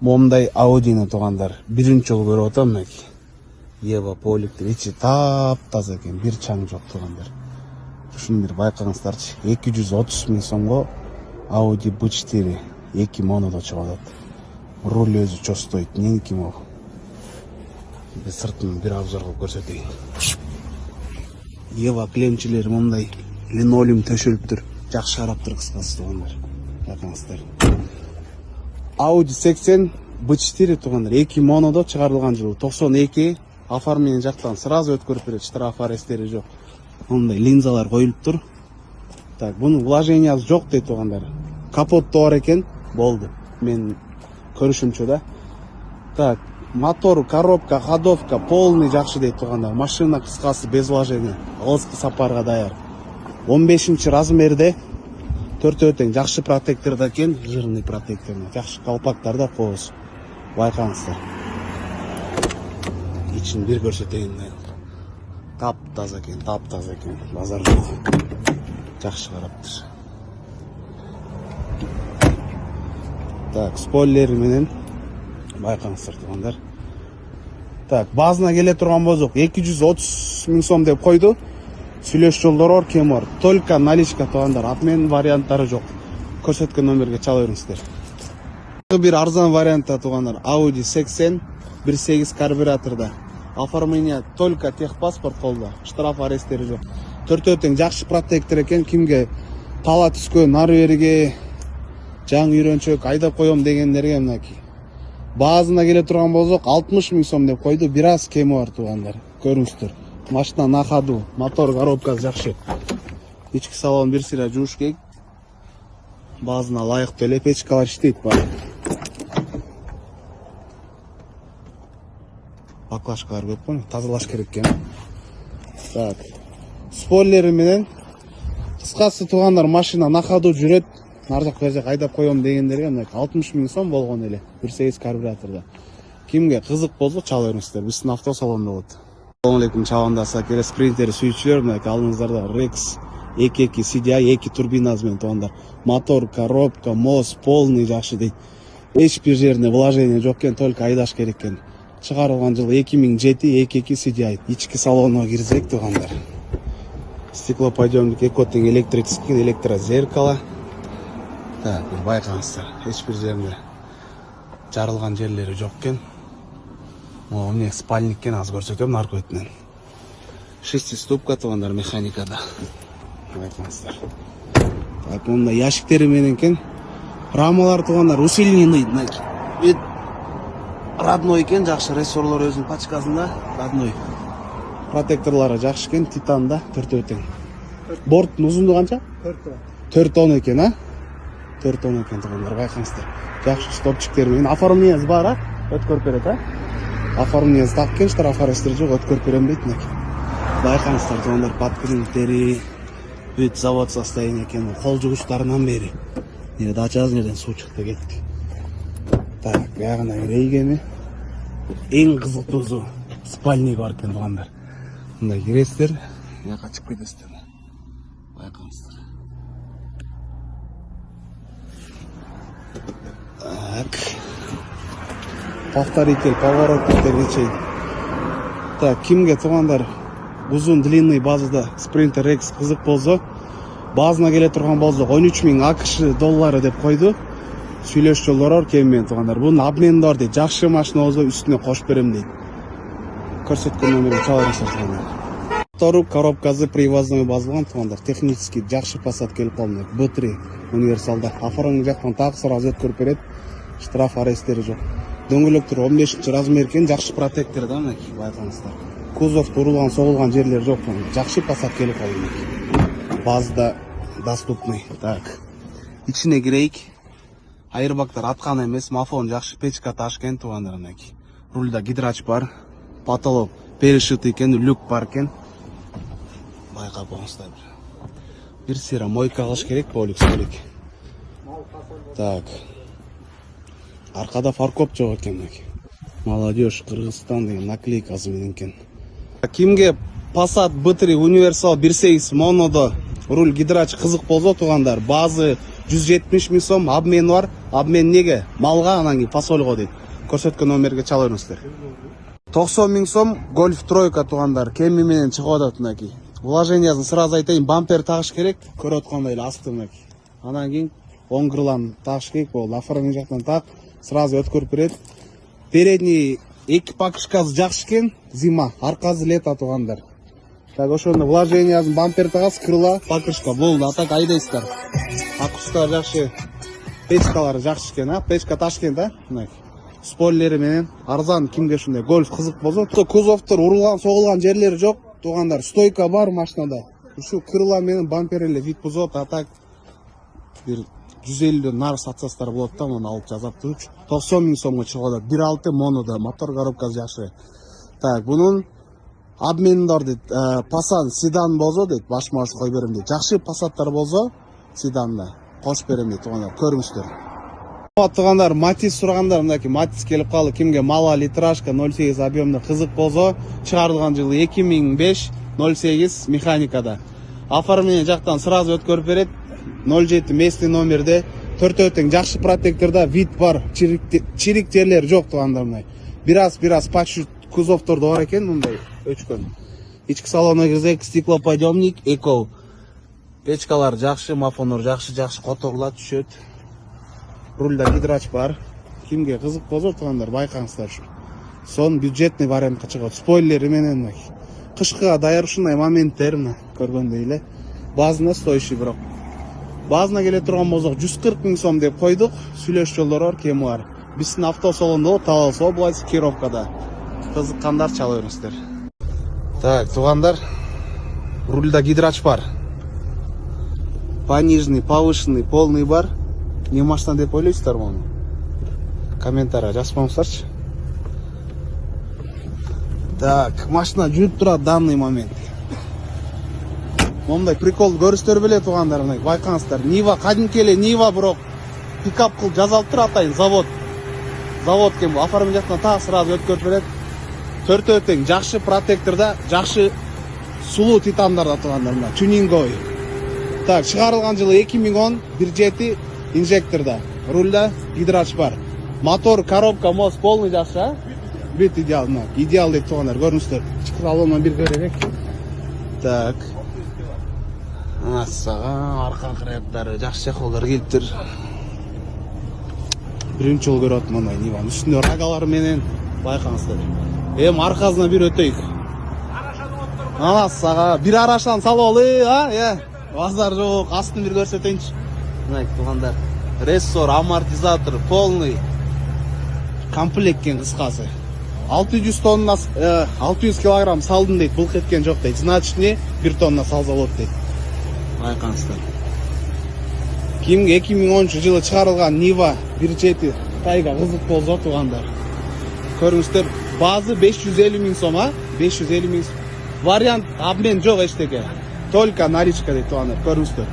Момдай Audini туугандар биринчи жолу көрүп атам мынакей. Ева поликтер ичи таптаза экен, бир чаң жок туугандар. Ушуну бир байкаңыздарчы. 230 миң сомго Audi B4 2 монодо чыгып атат. Руль өзү чостойт, неники могу. Сыртын бир обзор кылып көрсөтөйүн. Ева клемчилери мондай линолеум төшөлүптүр. Жакшы караптыр кыскасы туугандар. Байкаңыздар. Audi 80 B4 туугандар 2 монодо чыгарылган жылы 92. Оформление жактан сразу өткөрүп берет, штраф аресттери жок. Мондай линзалар коюлуптур. Так, бунун вложениясы жок дейт туугандар. Капотто бар экен, болду. Мен көрүшүмчө да. Так, мотор, коробка, ходовка полный жакшы дейт туугандар. Машина кыскасы без вложения, алыскы сапарга даяр. 15 размерде 4 тең жакшы протекторда экен, жирный протектор. Жакшы калпактарда коз. Байкаңыздар. İçini bir көрсөтөйүн. Таптаза экен, базар жок. Жакшы караптыр. Так, спойлер менен байкаңыздар туугандар. Так, базына келе турган болсок 230 миң сом деп койду. Сүйлөш жолдор бар, кем бар. Только наличка туугандар, обмен варианттары жок. Көрсөткөн номерге чала бериңиздер. Bir арзан вариантта туугандар, Audi 80 1.8 карбюраторда. Оформление только техпаспорт колдо. Штраф аресттери жок. 4 тең жакшы протектор экен, кимге тала түскөн, ары бериге жаң үйрөнчөк айдап коем дегендерге мынакей. Базына келе турган болсок 60 миң сом деп койду. Бир аз кеми бар туугандар. Көрүңүздөр. Машина на ходу, мотор, коробкасы жакшы. Ички салон бир сыйра жууш керек. Базына лайыктуу эле печкалар иштейт бар. Баклашкалар көп кой, тазалаш керек экен. Так. Спойлери менен кыскасы туугандар, машина на ходу жүрөт. Нар жак бер жак айдап коем дегендерге мына 60 миң сом болгон эле. 1.8 карбюраторда. Кимге кызык болсо чала бериңиздер. Биздин автосалондо болот. Assalamu alaykum чабандаса келе спринтер сүйүүчүлөр, мынакей алдыңыздарда Rex 2.2 CDI 2 турбинасы менен туугандар. Мотор, коробка, мост полный жакшы дейт. Эч бир жерине вложение жок экен, только айдаш керек экен. Чыгарылган жылы 2007 2.2 CDI. Ички салонуна кирсек туугандар. Стеклоподъемник экотең электрический, электрозеркало. Так, байкаңыздар. Эч бир жерине жарылган жерлери жок экен. О, мне спальник кен аз көрсөтөм наркы бетинен. 6 ступка туугандар механикада. Байкаңыздар. Так, мында ящиктери менен кен. Рамалар туугандар усиленный. Бет родной экен, жакшы рессорлор өзүнүн пачкасында, родной. Протекторлары жакшы экен, титанда 4 тең. Борттун узундугу канча? 4 тонн экен, а? 4 тонн экен туугандар, байкаңыздар. Жакшы стопчиктер менен оформлениясы бар, а? Өткөрүп берет, а? Оформлениясы таккен, штраф аресттери жок, өткөрүп берем дейт мынакей. Байкаңыздар туугандар, подкрылтери бүт завод состояние экен, кол жугучтарынан бери. Мына дачасын жерден суу чыкты кетти. Так, бягына кирейгени. Эң кызыктуусу спальник бар экен туугандар. Мындай киресиздер, жака чыгып кетесиздер. Байкаңыздар. Так. Повторитель, поворотниктер нечейди. Так, кимге туугандар узун длинный базада Sprinter Rex кызык болсо, базына келе турган болсок 13 миң АКШ доллары деп койду. Сүйлөш жолдор бар кем менен туугандар. Бунун обмени бар дейт. Жакшы машина болсо үстүнө кошуп берем дейт. Көрсөткөн номерге чала бериңиздер туугандар. Мотору, коробкасы привозной базылган туугандар. Технически жакшы Passat келип калды. B3 универсалда. Оформление жактан так сразу өткөрүп берет. Штраф аресттери жок. Дөңгөлөктөр 15 размер экен, жакшы протектор да мынакей, байкаңыздар. Кузов урулган, согулган жерлер жок. Жакшы Passat келип калды. Базда доступный. Так. Ичине кирейик. Айырбактар аткан эмес, мафон жакшы печка ташкен туугандар мынакей. Рульда гидрач бар. Потолок перешитый экен, люк бар экен. Байкап коңуздар. Бир сыйра мойка кылыш керек, поликс керек. Так. Аркада фаркоп жок экен мынакей. Молодежь Кыргызстан деген наклейкасы менен экен. Кимге Passat B3 универсал 1.8 монодо руль гидрач кызык болсо туугандар, базы 170 миң сом обмен бар. Обмен неге? Малга, анан кийин фасольго дейт. Көрсөткөн номерге чала бериңиздер. 90 миң сом Golf тройка туугандар, кеми менен чыгып атат мынакей. Вложениясын сразу айтайын, бампер тагыш керек, көрүп аткандай эле асты мынакей. Анан кийин оң крылан тагыш керек болду. Оформление жактан так, сразу өткөрүп берет. Передний эки покрышкасы жакшы экен, зима, аркасы лето туугандар. Так, ошондо вложениясын бампер тагас, крыла, покрышка болду. А так айдайсыздар. Акустикалар жакшы, печкалары жакшы экен, а? Печка Ташкент, а? Мынакей. Спойлери менен арзан, кимге ушундай гольф кызык болсо, кузовтор урулган, согулган жерлери жок туугандар. Стойка бар машинада. Ушу крыла менен бампер эле вид бузот, а так бир 150дөн нары сатсастар болот да, муну алып жазаптыр. 90 миң сомго чыгып атат. 1.6 монода, мотор коробкасы жакшы. Так, бунун обмени бар дейт. Passat седан болсо дейт, баш-маш кой берем дейт. Жакшы Passаттар болсо седанда кошуп берем дейт туугандар. Көрүңүздөр. Туугандар, Матис сурагандар, мынакей Матис келип калды. Кимге мала литражка 08 объемда кызык болсо, чыгарылган жылы 2005 08 механикада. Оформление жактан сразу өткөрүп берет. 07 местный номерде 4 тең жакшы протекторда вид бар, чирик жерлери жок туугандар мындай. Бираз пачу кузовтордо бар экен мындай өчкөн. Ички салонго кирсек, стеклоподъемник, эко. Печкалар жакшы, мафонор жакшы которула түшөт. Рульда гидрач бар. Кимге кызык болсо туугандар байкаңыздар. Сон бюджетный вариантка чыгат. Спойлери менен кышкыга даяр ушундай моменттер мына көргөндөй эле. Базына стоящий бирок. Базына келе турган болсок 140 миң сом деп койдук. Сүйлөш жолдору бар, кеми бар. Биздин автосалондо Талас области Кировкада. Кызыккандар чала бериңиздер. Так, туугандар, рульда гидрач бар. Пониженный, повышенный, полный бар. Не машина деп ойлойсуздар муну? Комментарийга жазып коюңуздарчы. Так, машина жүрүп турат данный момент. Мондай прикол көрүстөр беле туугандар, мына байкаңыздар. Нива кадимки эле Нива, бирок пикап кылып жазалып тур атайын завод. Завод кем бу? Оформление жактан так сразу өткөрүп берет. 4 тең жакшы протекторда, жакшы сулуу титандарда туугандар, мына тюнинговый. Так, чыгарылган жылы 2010 1.7 инжекторда. Рульда гидрач бар. Мотор, коробка, мост полный жакшы, а? Бүт идеал, идеал дейт туугандар, көрүңүздөр. Ички салондан бир көрөлүк. Так. Сага арка кыраяктары жакшы чехолдор келиптир. Биринчи жолу көрүп атам мындай Ниванын үстүндө рагалары менен байкаңыздар. Эми аркасына бир өтөйүк. Сага бир арашан салалы, а? Базар жок, астын бир көрсөтөйүнчү. Мына туугандар, рессор, амортизатор полный. Комплект кен кыскасы. 600 тонна, 600 килограмм салдым дейт, былк эткен жок дейт. Значит, 1 тонна салса болот дейт. Байкаңыздар. Кимге 2010 жылы чыгарылган Нива 1.7 тайга кызык болсо туугандар. Көрүңүздөр, базы 550 миң сом, а? 550 миң сом. Вариант обмен жок эчтеке. Только наличка дейт туугандар, көрүңүздөр.